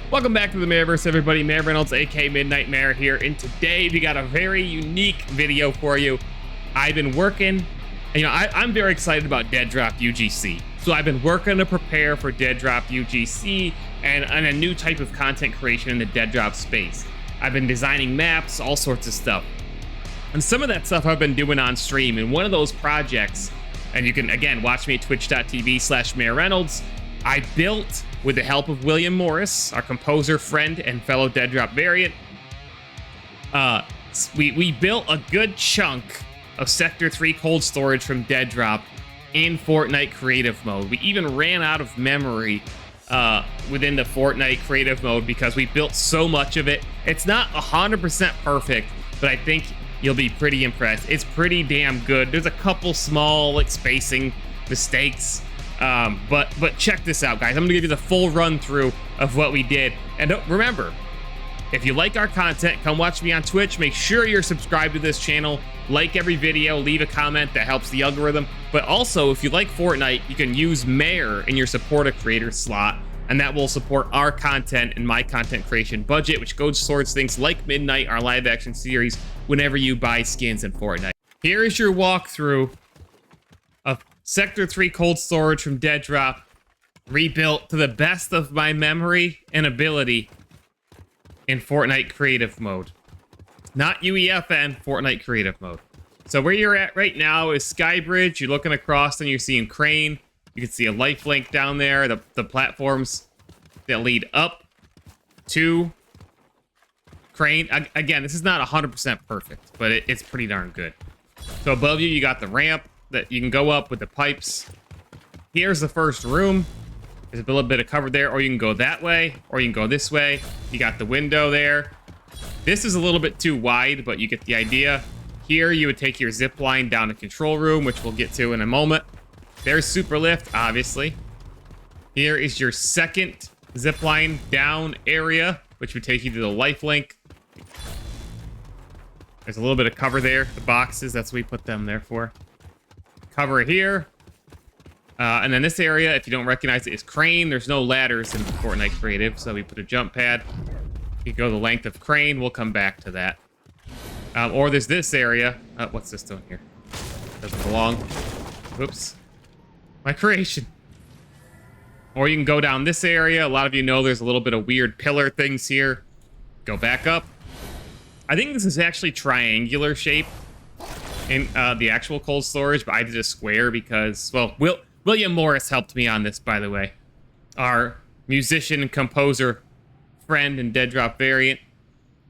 Welcome back to the Mayorverse, everybody. Mayor Reynolds, aka Midnight Mayor here, and today we got a very unique video for you. I've been working, and I'm very excited about Deadrop UGC. So I've been working to prepare for Deadrop UGC and a new type of content creation in the Deadrop space. I've been designing maps, all sorts of stuff. And some of that stuff I've been doing on stream, and one of those projects, and you can, again, watch me at twitch.tv/MayorReynolds, I built, with the help of William Morris, our composer, friend, and fellow Deadrop variant, we built a good chunk of Sector 3 cold storage from Deadrop in Fortnite creative mode. We even ran out of memory within the Fortnite creative mode because we built so much of it. It's not 100% perfect, but I think you'll be pretty impressed. It's pretty damn good. There's a couple small spacing mistakes. But check this out, guys. I'm gonna give you the full run through of what we did. And remember, if you like our content, come watch me on Twitch. Make sure you're subscribed to this channel. Like every video, leave a comment, that helps the algorithm. But also, if you like Fortnite, you can use Mayor in your support a creator slot, and that will support our content and my content creation budget, which goes towards things like Midnight, our live action series, whenever you buy skins in Fortnite. Here is your walkthrough of Sector 3 cold storage from Deadrop, rebuilt to the best of my memory and ability in Fortnite creative mode. Not UEFN, Fortnite creative mode. So where you're at right now is Skybridge. You're looking across and you're seeing Crane. You can see a lifelink down there, the platforms that lead up to Crane. Again, this is not 100% perfect, but it's pretty darn good. So above you, you got the ramp that you can go up with the pipes. Here's the first room. There's a little bit of cover there, or you can go that way, or you can go this way. You got the window there. This is a little bit too wide, but you get the idea. Here, you would take your zip line down to control room, which we'll get to in a moment. There's super lift, obviously. Here is your second zip line down area, which would take you to the life link. There's a little bit of cover there. The boxes, that's what we put them there for. Cover here. And then this area, if you don't recognize it, is Crane. There's no ladders in Fortnite Creative, so we put a jump pad. You go the length of Crane. We'll come back to that. Or there's this area. What's this doing here? Doesn't belong. Whoops. My creation. Or you can go down this area. A lot of you know there's a little bit of weird pillar things here. Go back up. I think this is actually triangular shape in the actual cold storage, but I did a square because, well, William Morris helped me on this, by the way. Our musician and composer friend and Deadrop variant.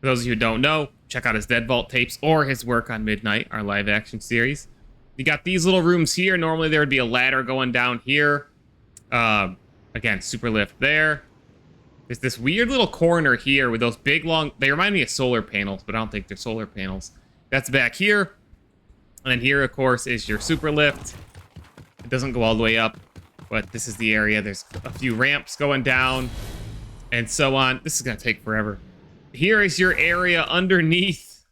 For those of you who don't know, check out his Dead Vault tapes or his work on Midnight, our live action series. You got these little rooms here. Normally there would be a ladder going down here. Again, super lift there. There's this weird little corner here with those big long, they remind me of solar panels, but I don't think they're solar panels. That's back here. And then here, of course, is your super lift. It doesn't go all the way up, but this is the area. There's a few ramps going down and so on. This is going to take forever. Here is your area underneath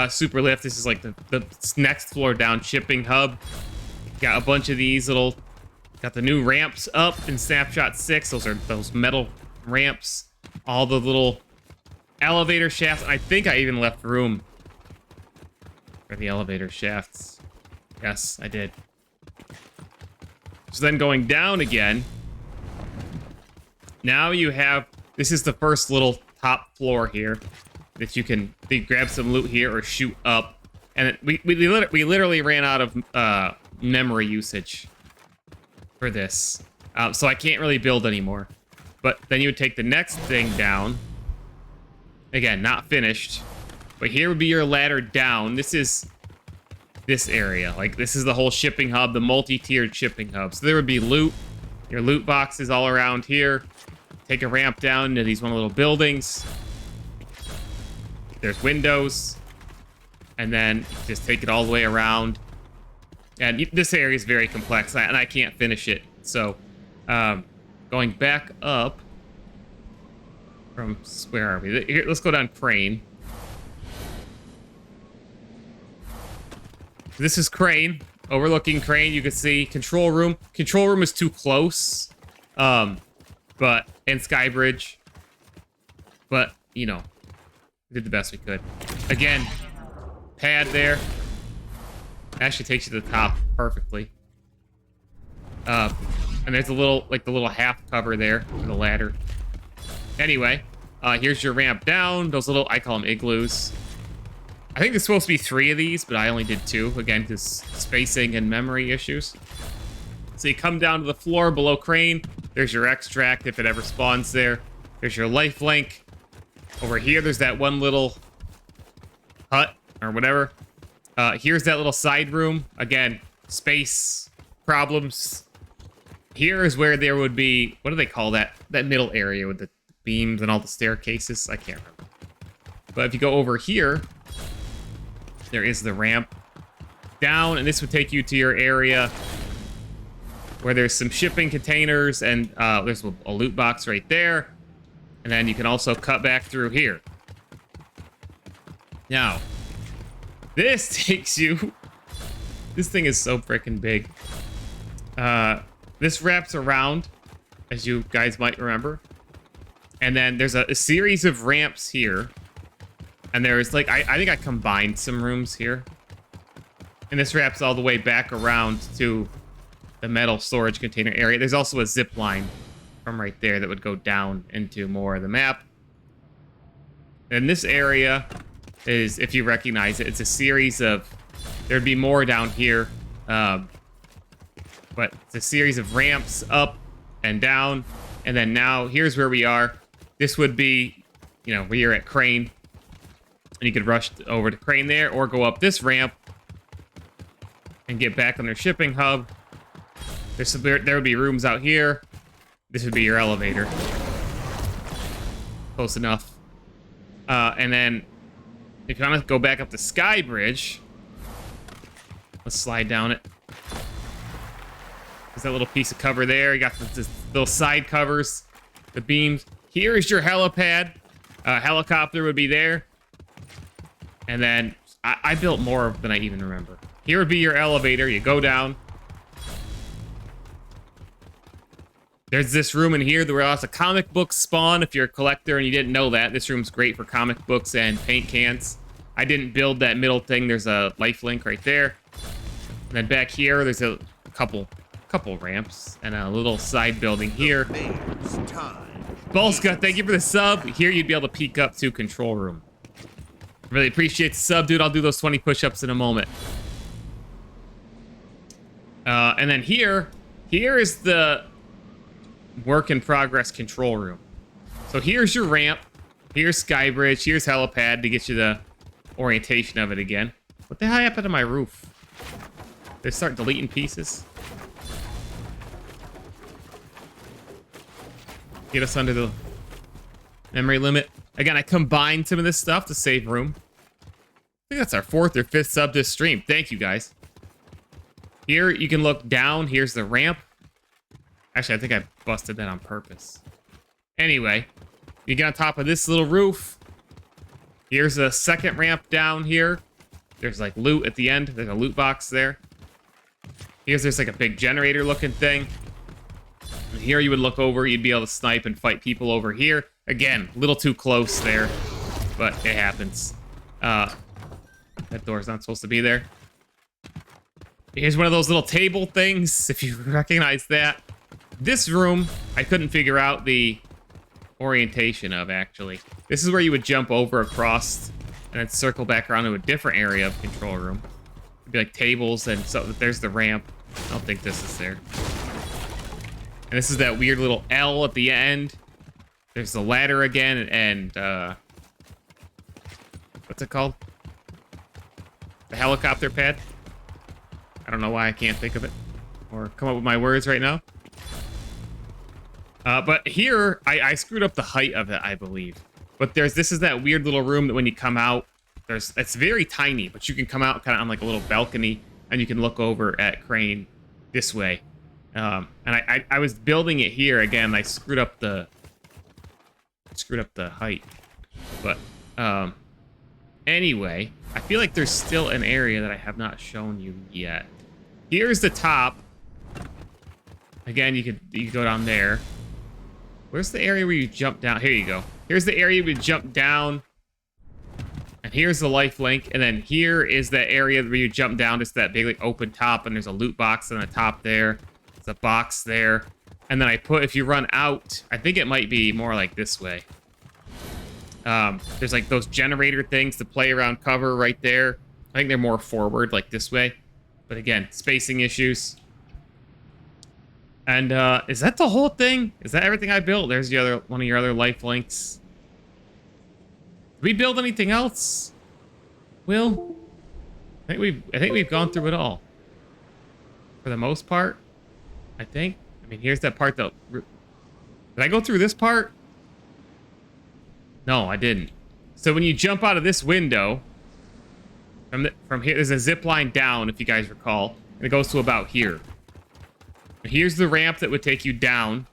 super lift. This is like the next floor down shipping hub. Got a bunch of these little, got the new ramps up in Snapshot 6. Those are those metal ramps. All the little elevator shafts. I think I even left room for the elevator shafts. Yes, I did. So then going down again. Now you have, this is the first little top floor here that you can grab some loot here or shoot up. And we literally ran out of memory usage for this. So I can't really build anymore. But then you would take the next thing down. Again, not finished. But here would be your ladder down. This is this area. Like, this is the whole shipping hub, the multi-tiered shipping hub. So there would be loot, your loot boxes all around here. Take a ramp down into these one little buildings. There's windows. And then just take it all the way around. And this area is very complex, and I can't finish it. So, going back up from, where are we? Here, let's go down Crane. This is Crane. Overlooking Crane, you can see control room. Control room is too close. and Skybridge. But, you know, we did the best we could. Again, pad there. Actually takes you to the top perfectly. And there's a little, like the little half cover there for the ladder. Anyway, here's your ramp down. Those little, I call them igloos. I think there's supposed to be 3 of these, but I only did 2. Again, because spacing and memory issues. So you come down to the floor below crane. There's your extract if it ever spawns there. There's your life link. Over here, there's that one little hut or whatever. Here's that little side room. Again, space problems. Here is where there would be, what do they call that? That middle area with the beams and all the staircases. I can't remember. But if you go over here, there is the ramp down, and this would take you to your area where there's some shipping containers, and there's a loot box right there. And then you can also cut back through here. Now, this takes you... This thing is so freaking big. This wraps around, as you guys might remember. And then there's a series of ramps here. And there's like, I think I combined some rooms here. And this wraps all the way back around to the metal storage container area. There's also a zip line from right there that would go down into more of the map. And this area is, if you recognize it, it's a series of, there'd be more down here. But it's a series of ramps up and down. And then now, here's where we are. This would be, you know, where you're at crane. And you could rush over to crane there, or go up this ramp and get back on their shipping hub. There would be rooms out here. This would be your elevator. Close enough. And then, if you want to go back up the Skybridge, let's slide down it. There's that little piece of cover there. You got the little side covers, the beams. Here is your helipad. Helicopter would be there. And then, I built more than I even remember. Here would be your elevator. You go down. There's this room in here where lots of comic books spawn if you're a collector and you didn't know that. This room's great for comic books and paint cans. I didn't build that middle thing. There's a life link right there. And then back here, there's a couple ramps and a little side building here. Bolska, thank you for the sub. Here you'd be able to peek up to control room. Really appreciate the sub, dude. I'll do those 20 push-ups in a moment. And then here is the work in progress control room. So here's your ramp. Here's Skybridge. Here's helipad to get you the orientation of it again. What the hell happened to my roof? They start deleting pieces. Get us under the memory limit. Again, I combined some of this stuff to save room. I think that's our 4th or 5th sub this stream. Thank you, guys. Here, you can look down. Here's the ramp. Actually, I think I busted that on purpose. Anyway, you get on top of this little roof. Here's a second ramp down here. There's like loot at the end. There's a loot box there. There's like a big generator looking thing. And here you would look over. You'd be able to snipe and fight people over here. Again, a little too close there, but it happens. That door's not supposed to be there. Here's one of those little table things, if you recognize that. This room, I couldn't figure out the orientation of, actually. This is where you would jump over across and then circle back around to a different area of control room. It'd be like tables, and so there's the ramp. I don't think this is there. And this is that weird little L at the end. There's the ladder again, and what's it called? The helicopter pad? I don't know why I can't think of it or come up with my words right now. But here, I screwed up the height of it, I believe. But this is that weird little room that when you come out, it's very tiny, but you can come out kind of on like a little balcony, and you can look over at crane this way. And I was building it here again. I screwed up the height. But anyway, I feel like there's still an area that I have not shown you yet. Here's the top. Again, you could go down there. Where's the area where you jump down? Here you go. Here's the area where you jump down. And here's the life link. And then here is the area where you jump down. It's that big like open top. And there's a loot box on the top there. There's a box there. And then I put, if you run out, I think it might be more like this way. There's like those generator things to play around cover right there. I think they're more forward, like this way. But again, spacing issues. And is that the whole thing? Is that everything I built? There's the other one of your other life links. Did we build anything else? Will? I think we've gone through it all. For the most part. I think. I mean, here's that part that... Did I go through this part? No, I didn't. So when you jump out of this window, from here, there's a zip line down, if you guys recall, and it goes to about here. And here's the ramp that would take you down,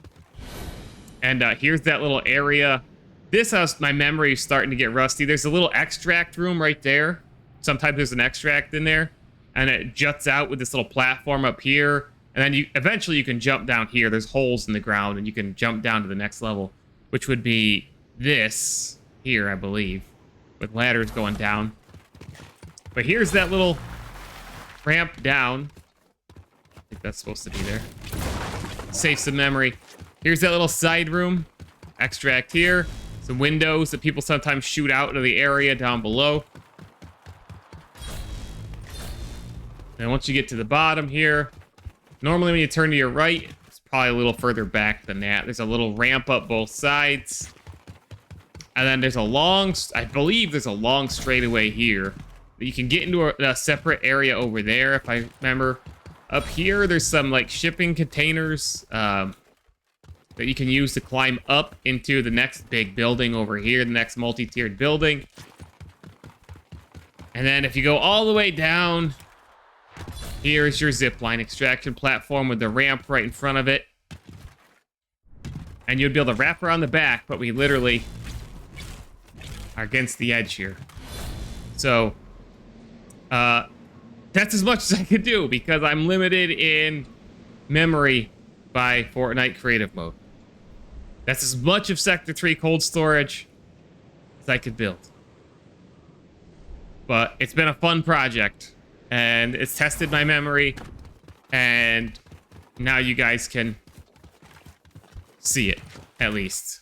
and here's that little area. This house, my memory is starting to get rusty. There's a little extract room right there. Sometimes there's an extract in there, and it juts out with this little platform up here. And then eventually you can jump down here. There's holes in the ground, and you can jump down to the next level, which would be this here, I believe, with ladders going down. But here's that little ramp down. I think that's supposed to be there. Save some memory. Here's that little side room. Extract here. Some windows that people sometimes shoot out into the area down below. And once you get to the bottom here, normally when you turn to your right, it's probably a little further back than that. There's a little ramp up both sides. And then there's a long, I believe there's a long straightaway here. You can get into a separate area over there, if I remember. Up here, there's some like shipping containers that you can use to climb up into the next big building over here, the next multi-tiered building. And then if you go all the way down, here's your zipline extraction platform with the ramp right in front of it. And you'd be able to wrap around the back, but we literally are against the edge here. So, that's as much as I could do because I'm limited in memory by Fortnite creative mode. That's as much of Sector 3 cold storage as I could build. But it's been a fun project, and it's tested my memory, and now you guys can see it, at least.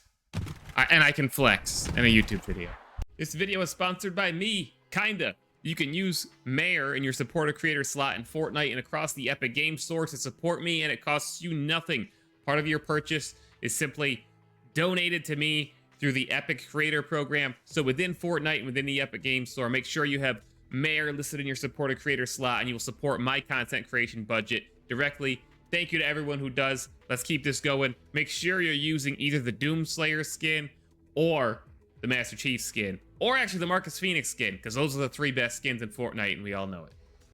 And I can flex in a YouTube video. This video is sponsored by me, kinda. You can use Mayor in your support a creator slot in Fortnite and across the Epic Games Store to support me, and it costs you nothing. Part of your purchase is simply donated to me through the Epic Creator Program. So within Fortnite and within the Epic Games Store, make sure you have Mayor listed in your support a creator slot, and you will support my content creation budget directly. Thank you to everyone who does. Let's keep this going. Make sure you're using either the Doomslayer skin or the Master Chief skin, or actually the Marcus Phoenix skin, because those are the 3 best skins in Fortnite, and we all know it.